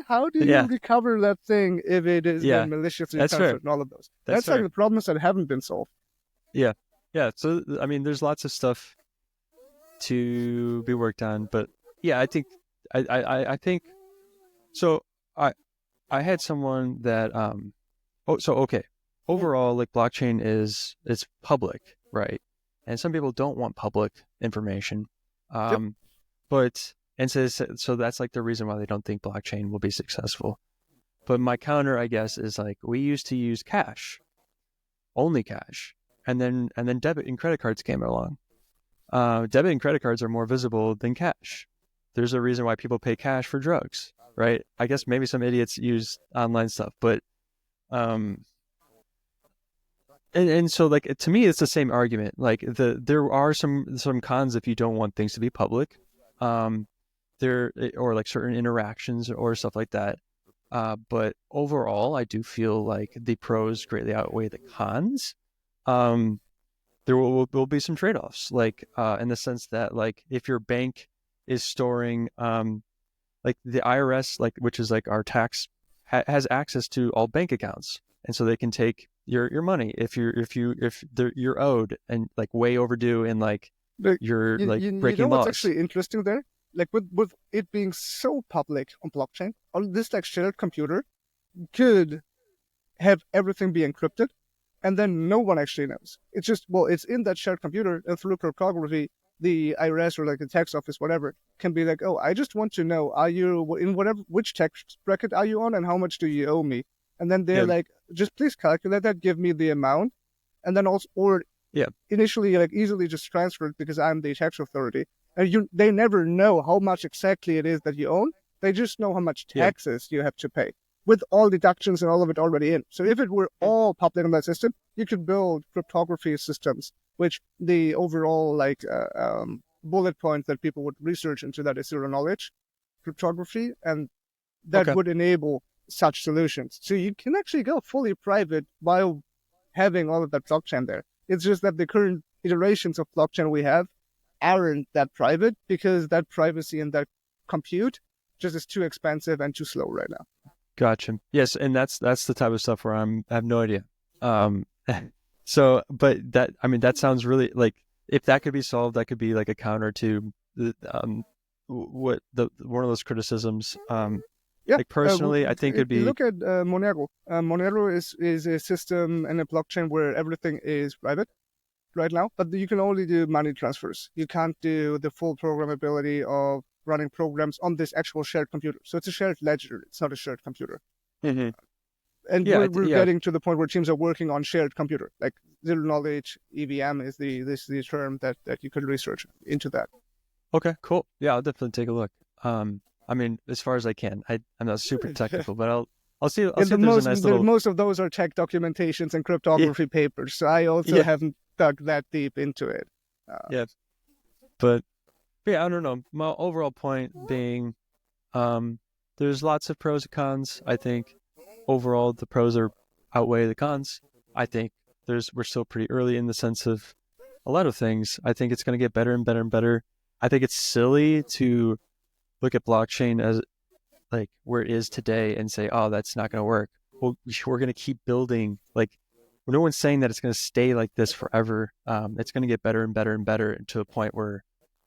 how do you recover that thing if it is been maliciously transferred and all of those? That's like the problems that haven't been solved. Yeah. So I mean, there's lots of stuff to be worked on, but yeah, I think I think so. I had someone that overall, like blockchain it's public, right? And some people don't want public information, but and so that's like the reason why they don't think blockchain will be successful. But my counter, I guess, is like we used to use cash, only cash, and then debit and credit cards came along. Debit and credit cards are more visible than cash. There's a reason why people pay cash for drugs, right? I guess maybe some idiots use online stuff, but and so like to me it's the same argument. Like there are some cons if you don't want things to be public, there or like certain interactions or stuff like that. But overall, I do feel like the pros greatly outweigh the cons. There will be some trade-offs, like in the sense that like if your bank is storing like the IRS, like which is like our tax has access to all bank accounts, and so they can take your money if you're owed and like way overdue and like you're breaking you know what's laws. actually interesting there, like with it being so public on blockchain, all this like shared computer could have everything be encrypted, and then no one actually knows. It's just, well, it's in that shared computer, and through cryptography, the IRS or like the tax office, whatever, can be like, oh, I just want to know, are you in which tax bracket are you on, and how much do you owe me? And then they're like, just please calculate that, give me the amount, and then also, or initially like easily just transfer it because I'm the tax authority, and they never know how much exactly it is that you own. They just know how much taxes you have to pay, with all deductions and all of it already in. So if it were all public on that system, you could build cryptography systems, which the overall like bullet point that people would research into that is zero knowledge cryptography, and that would enable such solutions. So you can actually go fully private while having all of that blockchain there. It's just that the current iterations of blockchain we have aren't that private because that privacy and that compute just is too expensive and too slow right now. Gotcha. Yes, and that's the type of stuff where I have no idea. So, but that sounds really like if that could be solved, that could be like a counter to the one of those criticisms. Like personally, I think it'd be. Look at Monero. Monero is a system and a blockchain where everything is private right now, but you can only do money transfers. You can't do the full programmability of running programs on this actual shared computer. So it's a shared ledger. It's not a shared computer. Mm-hmm. And we're getting to the point where teams are working on shared computer. Like zero knowledge EVM is the term that you could research into that. Okay, cool. Yeah, I'll definitely take a look. I mean, as far as I can. I'm not super technical, but I'll see. I'll see if there's a nice little. Most of those are tech documentations and cryptography papers. So I also haven't dug that deep into it. But yeah, I don't know. My overall point being, there's lots of pros and cons. I think overall the pros outweigh the cons. I think we're still pretty early in the sense of a lot of things. I think it's going to get better and better and better. I think it's silly to look at blockchain as like where it is today and say, oh, that's not going to work. Well, we're going to keep building. Like, no one's saying that it's going to stay like this forever. It's going to get better and better and better to a point where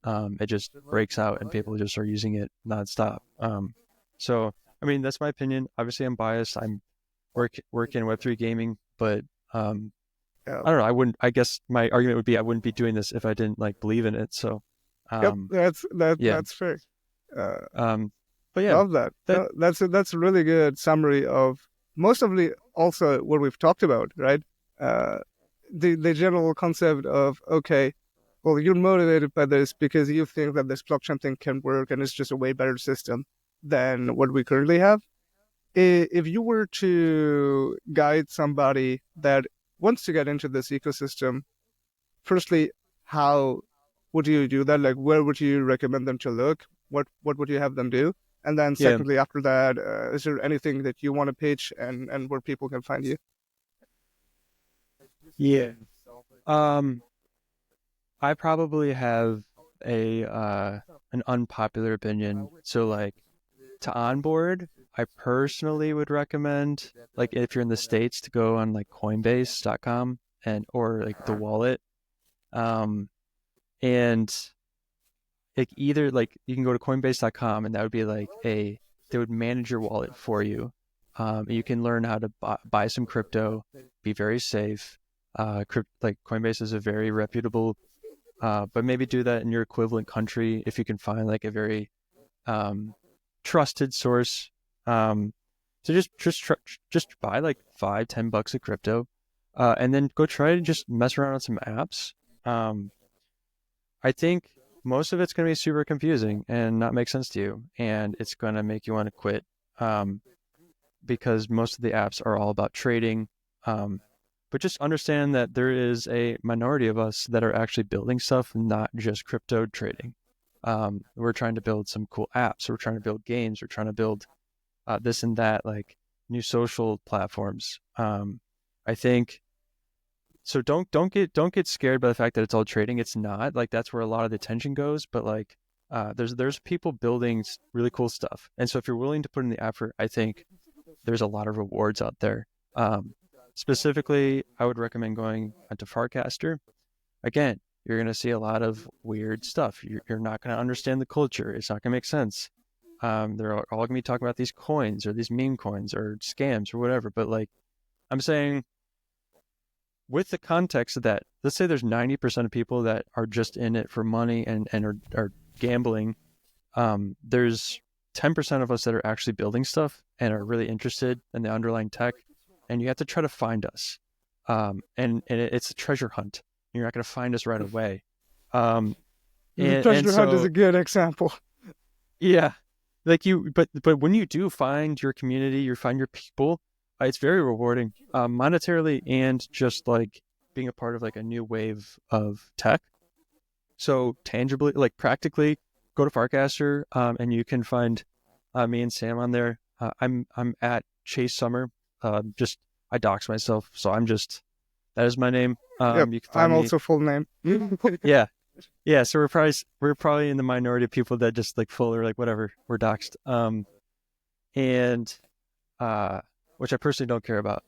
it just breaks out and people just are using it nonstop. So, I mean, that's my opinion. Obviously, I'm biased. I'm work in Web3 gaming, but I don't know. I guess my argument would be I wouldn't be doing this if I didn't like believe in it. So, that's fair. But yeah, love that. That's a really good summary of most of the also what we've talked about, right? The general concept of, okay, well, you're motivated by this because you think that this blockchain thing can work and it's just a way better system than what we currently have. If you were to guide somebody that wants to get into this ecosystem, firstly, how would you do that? Like, where would you recommend them to look? What would you have them do? And then secondly, after that, is there anything that you want to pitch and where people can find you? Yeah. I probably have an unpopular opinion. So like to onboard, I personally would recommend, like if you're in the States, to go on like Coinbase.com or like the wallet. And like either like you can go to Coinbase.com and that would be like they would manage your wallet for you. You can learn how to buy some crypto, be very safe. Like Coinbase is a very reputable, but maybe do that in your equivalent country if you can find like a very trusted source. So just buy like $5-10 of crypto, and then go try to just mess around on some apps. I think most of it's going to be super confusing and not make sense to you, and it's going to make you want to quit, because most of the apps are all about trading. But just understand that there is a minority of us that are actually building stuff, not just crypto trading. We're trying to build some cool apps. We're trying to build games. We're trying to build this and that, like new social platforms. I think so. Don't get scared by the fact that it's all trading. It's not. Like that's where a lot of the attention goes. But like there's people building really cool stuff. And so if you're willing to put in the effort, I think there's a lot of rewards out there. Specifically, I would recommend going onto Farcaster. Again, you're going to see a lot of weird stuff. You're not going to understand the culture. It's not going to make sense. They're all going to be talking about these coins or these meme coins or scams or whatever. But like I'm saying, with the context of that, let's say there's 90% of people that are just in it for money and are gambling. There's 10% of us that are actually building stuff and are really interested in the underlying tech. And you have to try to find us. And it's a treasure hunt. You're not going to find us right away. The treasure hunt is a good example. Yeah. Like but when you do find your community, you find your people, it's very rewarding, monetarily and just like being a part of like a new wave of tech. So tangibly, like practically, go to Farcaster, and you can find me and Sam on there. I'm at Chase Summer. I dox myself, so that is my name. You can find I'm me. also full name. Yeah. So we're probably in the minority of people that just like full or like whatever, we're doxed. And which I personally don't care about,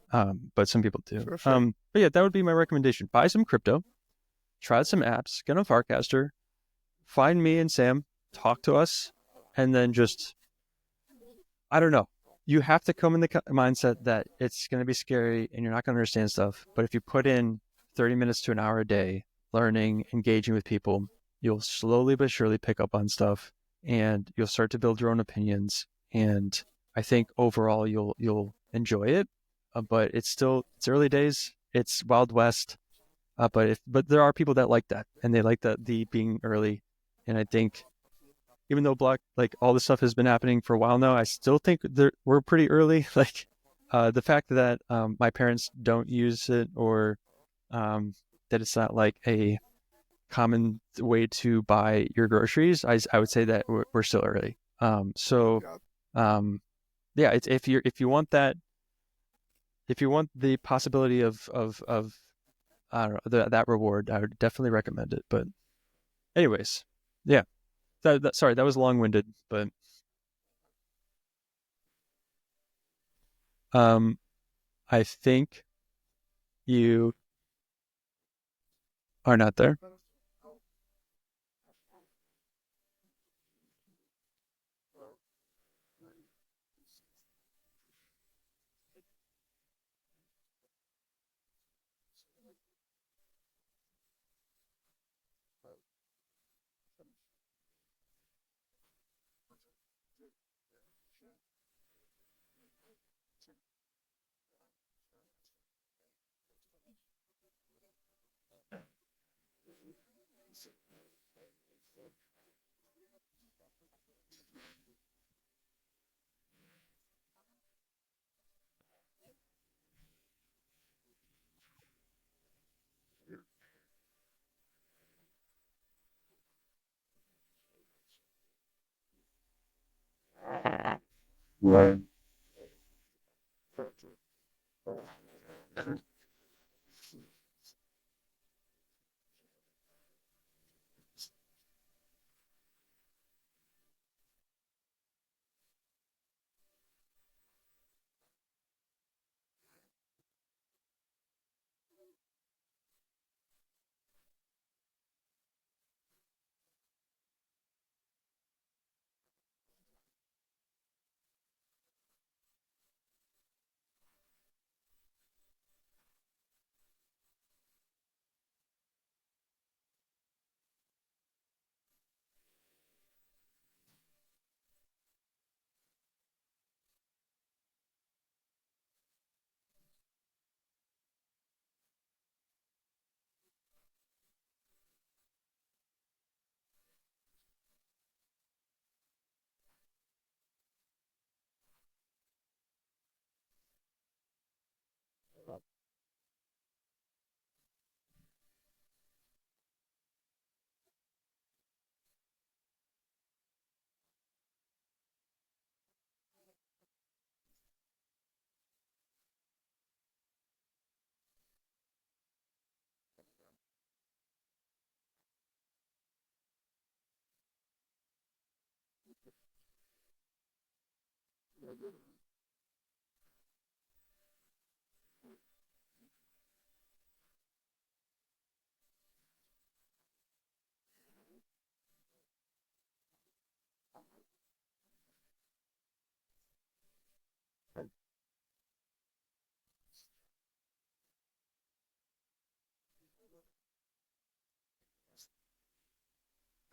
but some people do. Sure. But yeah, that would be my recommendation. Buy some crypto, try some apps, get on Farcaster, find me and Sam, talk to us, and then just, I don't know. You have to come in the mindset that it's going to be scary and you're not going to understand stuff. But if you put in 30 minutes to an hour a day, learning, engaging with people, you'll slowly but surely pick up on stuff and you'll start to build your own opinions. And I think overall you'll enjoy it. But it's early days. It's Wild West. But there are people that like that, and they like the being early. And I think, even though like all this stuff has been happening for a while now, I still think we're pretty early. Like the fact that my parents don't use it, or that it's not like a common way to buy your groceries, I would say that we're still early. Yeah, it's if you want that if you want the possibility of I don't know, that reward, I would definitely recommend it. But anyways, yeah. Sorry, that was long-winded, but I think you are not there.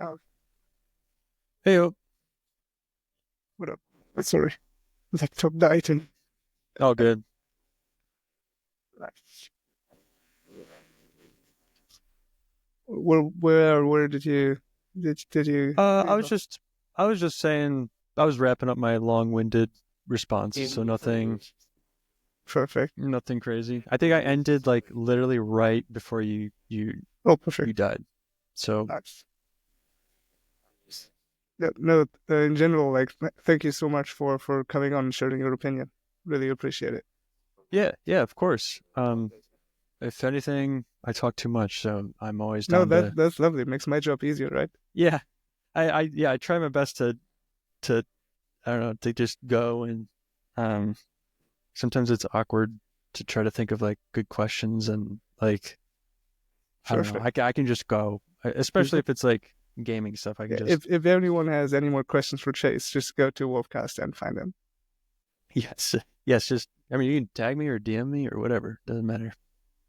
Oh, Hey, what up? Sorry, laptop died and all good. where did you I was just saying, I was wrapping up my long-winded response, so Perfect. nothing crazy. I think I ended like literally right before you Oh, perfect. died. So Nice. Yeah, no, in general, like, thank you so much for coming on and sharing your opinion. Really appreciate it. yeah, of course. If anything, I talk too much, so I'm always No, down to. that's lovely. It makes my job easier, right? Yeah, I try my best to I don't know, to just go, and sometimes it's awkward to try to think of like good questions, and like I don't know, Perfect. I can just go, especially if it's like gaming stuff. I can Yeah, just if anyone has any more questions for Chase, just go to Wolfcast and find them. yes, just I mean, you can tag me or DM me or whatever, doesn't matter.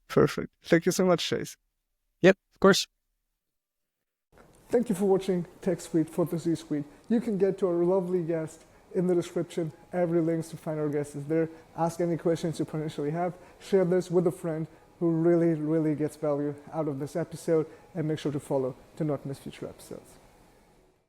Perfect. Thank you so much, Chase. Yep, of course. Thank you for watching Techsuite for the C-Suite. You can get to our lovely guest in the description. Every links to find our guest is there. Ask any questions you potentially have. Share this with a friend who really, really gets value out of this episode, and make sure to follow to not miss future episodes.